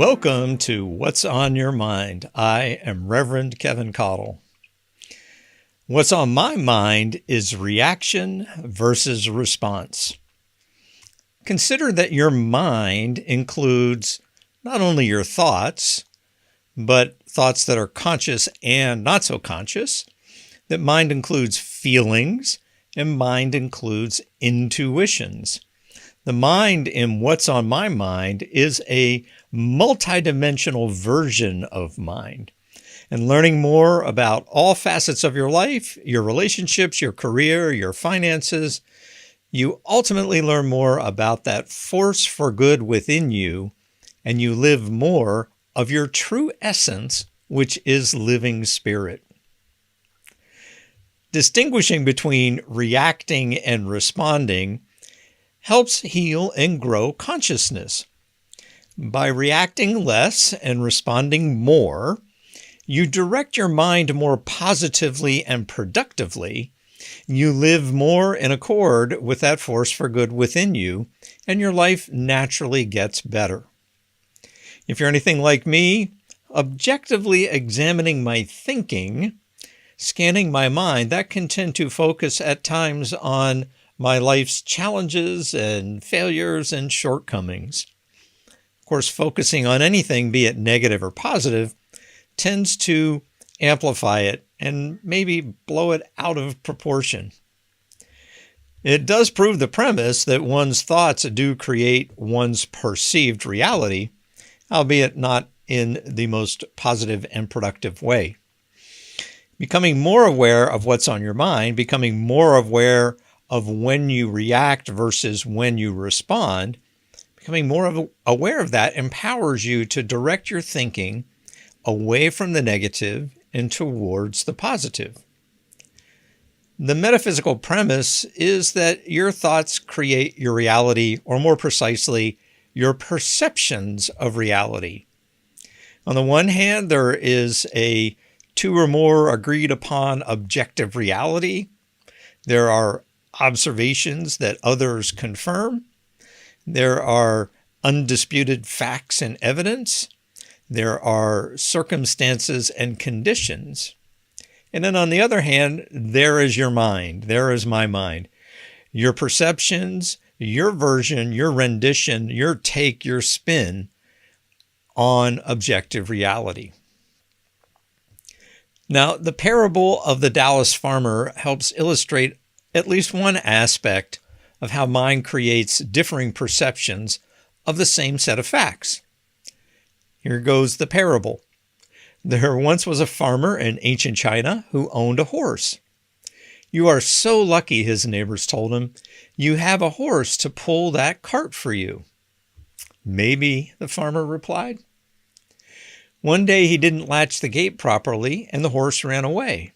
Welcome to What's on Your Mind. I am Reverend Keven Kadel. What's on my mind is reaction versus response. Consider that your mind includes not only your thoughts, but thoughts that are conscious and not so conscious. That mind includes feelings and mind includes intuitions. The mind in What's on My Mind is a multidimensional version of mind. And learning more about all facets of your life, your relationships, your career, your finances, you ultimately learn more about that force for good within you, and you live more of your true essence, which is living spirit. Distinguishing between reacting and responding helps heal and grow consciousness. By reacting less and responding more, you direct your mind more positively and productively. You live more in accord with that force for good within you, and your life naturally gets better. If you're anything like me, objectively examining my thinking, scanning my mind, that can tend to focus at times on my life's challenges and failures and shortcomings. Of course, focusing on anything, be it negative or positive, tends to amplify it and maybe blow it out of proportion. It does prove the premise that one's thoughts do create one's perceived reality, albeit not in the most positive and productive way. Becoming more aware of what's on your mind, becoming more aware of when you react versus when you respond, becoming more aware of that empowers you to direct your thinking away from the negative and towards the positive. The metaphysical premise is that your thoughts create your reality, or more precisely, your perceptions of reality. On the one hand, there is a two or more agreed upon objective reality. There are observations that others confirm. There are undisputed facts and evidence. There are circumstances and conditions. And then on the other hand, there is your mind. There is my mind. Your perceptions, your version, your rendition, your take, your spin on objective reality. Now, the parable of the Dallas farmer helps illustrate at least one aspect of how mind creates differing perceptions of the same set of facts. Here goes the parable. There once was a farmer in ancient China who owned a horse. "You are so lucky," his neighbors told him. "You have a horse to pull that cart for you." "Maybe," the farmer replied. One day he didn't latch the gate properly and the horse ran away.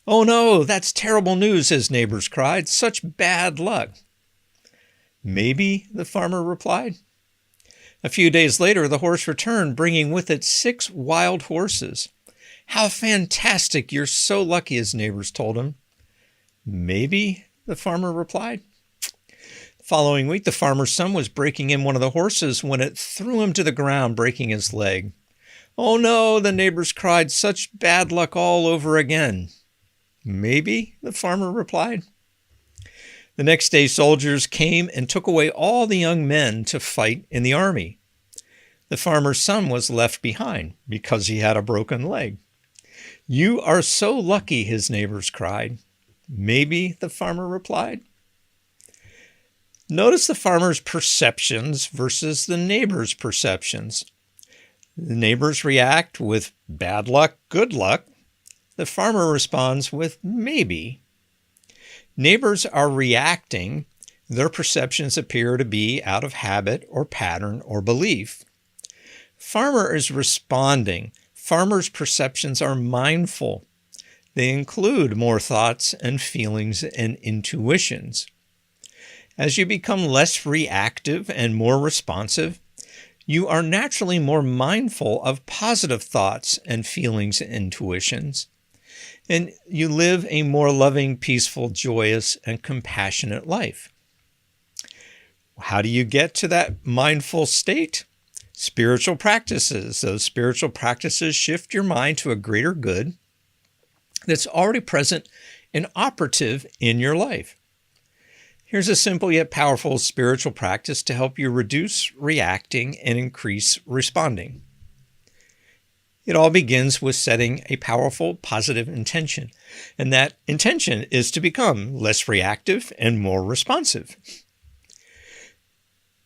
"Oh no, that's terrible news," his neighbors cried. "Such bad luck." "Maybe," the farmer replied. A few days later, the horse returned, bringing with it 6 wild horses. "How fantastic! You're so lucky," his neighbors told him. "Maybe," the farmer replied. The following week, the farmer's son was breaking in one of the horses when it threw him to the ground, breaking his leg. "Oh no," the neighbors cried. "Such bad luck all over again." "Maybe," the farmer replied. The next day, soldiers came and took away all the young men to fight in the army. The farmer's son was left behind because he had a broken leg. "You are so lucky," his neighbors cried. "Maybe," the farmer replied. Notice the farmer's perceptions versus the neighbor's perceptions. The neighbors react with bad luck, good luck. The farmer responds with maybe. Neighbors are reacting. Their perceptions appear to be out of habit or pattern or belief. Farmer is responding. Farmer's perceptions are mindful. They include more thoughts and feelings and intuitions. As you become less reactive and more responsive, you are naturally more mindful of positive thoughts and feelings and intuitions. And you live a more loving, peaceful, joyous, and compassionate life. How do you get to that mindful state? Spiritual practices. Those spiritual practices shift your mind to a greater good that's already present and operative in your life. Here's a simple yet powerful spiritual practice to help you reduce reacting and increase responding. It all begins with setting a powerful, positive intention, and that intention is to become less reactive and more responsive.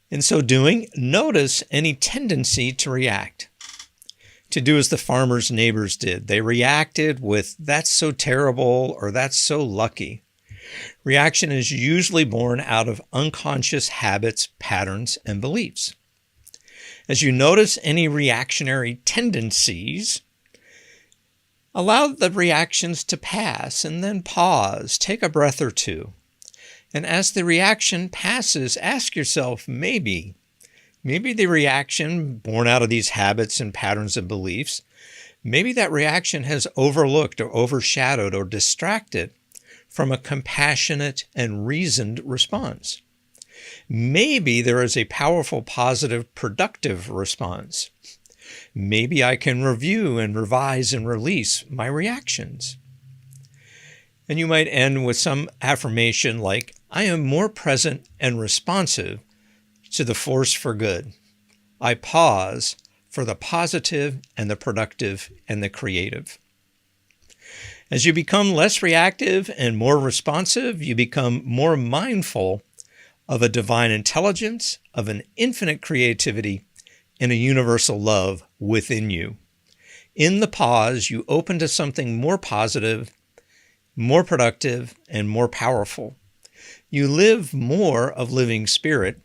In so doing, notice any tendency to react, to do as the farmer's neighbors did. They reacted with, "That's so terrible," or "That's so lucky." Reaction is usually born out of unconscious habits, patterns, and beliefs. As you notice any reactionary tendencies, allow the reactions to pass and then pause, take a breath or two. And as the reaction passes, ask yourself, maybe the reaction born out of these habits and patterns and beliefs, maybe that reaction has overlooked or overshadowed or distracted from a compassionate and reasoned response. Maybe there is a powerful, positive, productive response. Maybe I can review and revise and release my reactions. And you might end with some affirmation like, "I am more present and responsive to the force for good. I pause for the positive and the productive and the creative." As you become less reactive and more responsive, you become more mindful of a divine intelligence, of an infinite creativity, and a universal love within you. In the pause, you open to something more positive, more productive, and more powerful. You live more of living spirit,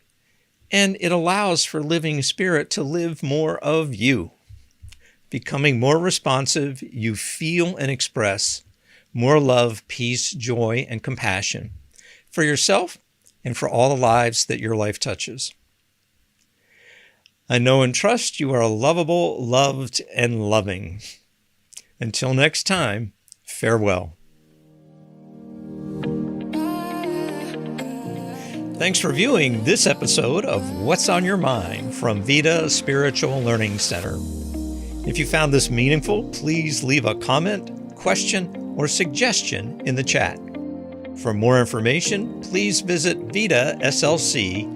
and it allows for living spirit to live more of you. Becoming more responsive, you feel and express more love, peace, joy, and compassion for yourself and for all the lives that your life touches. I know and trust you are lovable, loved, and loving. Until next time, farewell. Thanks for viewing this episode of What's on Your Mind from Vita Spiritual Learning Center. If you found this meaningful, please leave a comment, question, or suggestion in the chat. For more information, please visit vitaslc.org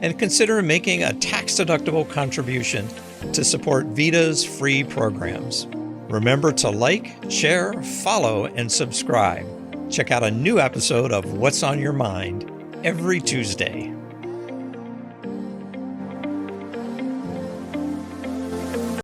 and consider making a tax-deductible contribution to support Vita's free programs. Remember to like, share, follow, and subscribe. Check out a new episode of What's on Your Mind every Tuesday.